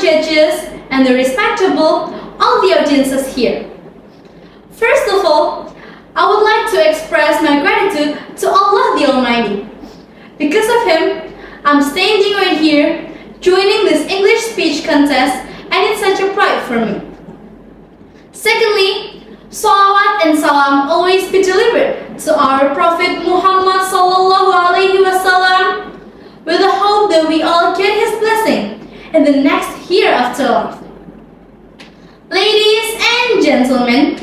judges, and the respectable all the audiences here. First of all, I would like to express my gratitude to Allah the Almighty. Because of Him, I'm standing right here, joining this English speech contest, and it's such a pride for me. Secondly, salawat and salam always be delivered to our Prophet Muhammad sallallahu alaihi wasallam, with the hope that we all get his blessing in the next hereafter. Ladies and gentlemen,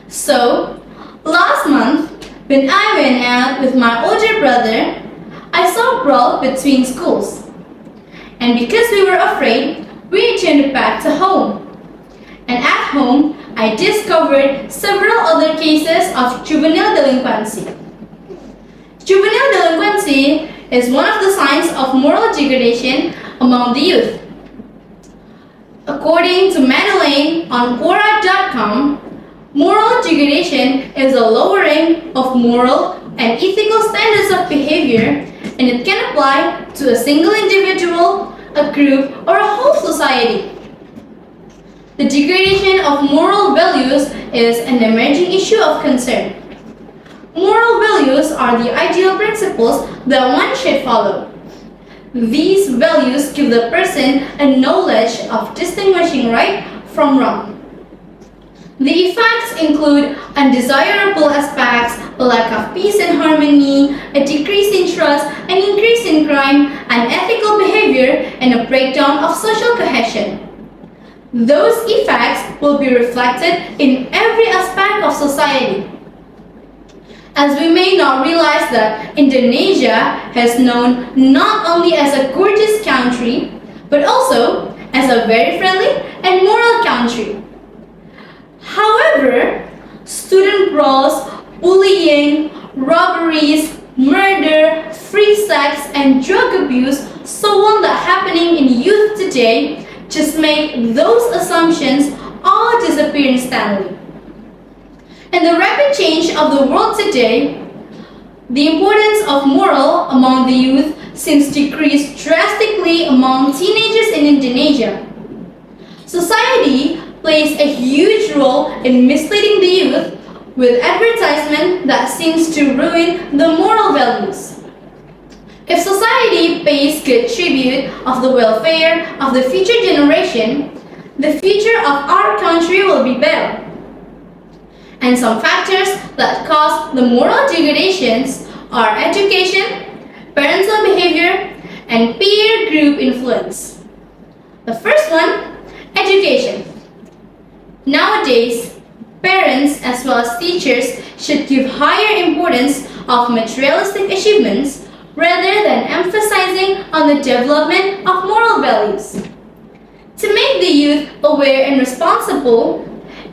so last month when I went out with my older brother, I saw a brawl between schools. And because we were afraid, we returned back to home. And at home, I discovered several other cases of juvenile delinquency. Juvenile delinquency is one of the signs of moral degradation among the youth. According to Madeleine on Quora.com, moral degradation is a lowering of moral and ethical standards of behavior, and it can apply to a single individual, a group, or a whole society. The degradation of moral values is an emerging issue of concern. Moral values are the ideal principles that one should follow. These values give the person a knowledge of distinguishing right from wrong. The effects include undesirable aspects, a lack of peace and harmony, a decrease in trust, an increase in crime, unethical behavior, and a breakdown of social cohesion. Those effects will be reflected in every aspect of society. As we may not realize that Indonesia has known not only as a gorgeous country, but also as a very friendly and moral country. However, student brawls, bullying, robberies, murder, free sex, and drug abuse, so on that happening in youth today, just make those assumptions all disappear instantly. In the rapid change of the world today, the importance of moral among the youth seems decreased drastically among teenagers in Indonesia. Society plays a huge role in misleading the youth with advertisement that seems to ruin the moral values. If society pays good tribute of the welfare of the future generation, the future of our country will be better. And some factors that cause the moral degradations are education, parental behavior, and peer group influence. The first one, education. Nowadays, parents as well as teachers should give higher importance of materialistic achievements rather than emphasizing on the development of moral values. To make the youth aware and responsible,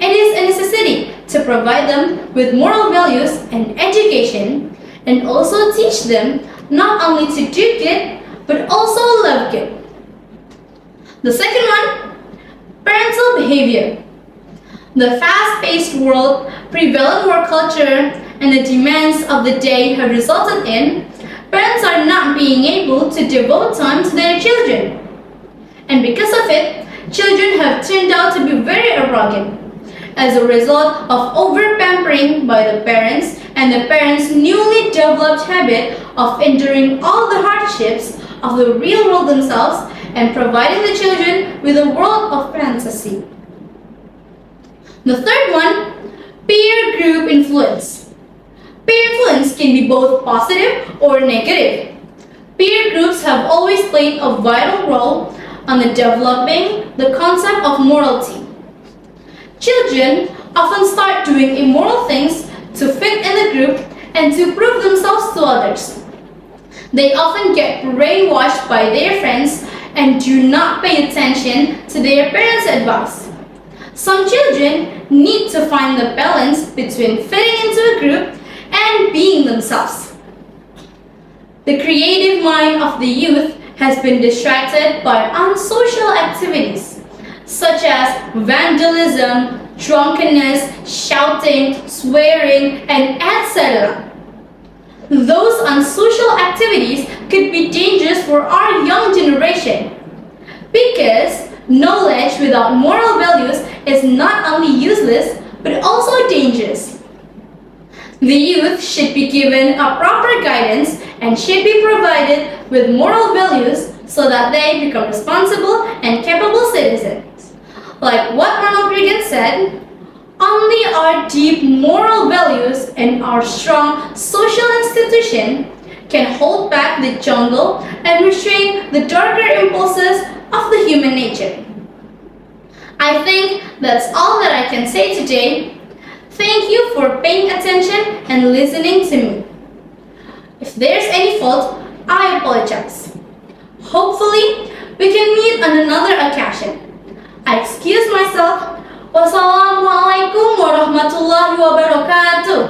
it is a necessity to provide them with moral values and education, and also teach them not only to do good, but also love good. The second one, parental behavior. The fast-paced world, prevalent work culture, and the demands of the day have resulted in parents are not being able to devote time to their children. And because of it, children have turned out to be very arrogant, as a result of over-pampering by the parents and the parents' newly developed habit of enduring all the hardships of the real world themselves and providing the children with a world of fantasy. The third one, peer group influence. Peer influence can be both positive or negative. Peer groups have always played a vital role on the developing the concept of morality. Children often start doing immoral things to fit in the group and to prove themselves to others. They often get brainwashed by their friends and do not pay attention to their parents' advice. Some children need to find the balance between fitting into a group and being themselves. The creative mind of the youth has been distracted by unsocial activities such as vandalism, drunkenness, shouting, swearing, and etc. Those unsocial activities could be dangerous for our young generation because Knowledge without moral values is not only useless but also dangerous. The youth should be given a proper guidance and should be provided with moral values so that they become responsible and capable citizens. Like what Ronald Reagan said, only our deep moral values and our strong social institution can hold back the jungle and restrain the darker impulses of the human nature. I think that's all that I can say today. Thank you for paying attention and listening to me. If there's any fault, I apologize. Hopefully, we can meet on another occasion. I excuse myself. Wassalamualaikum warahmatullahi wabarakatuh.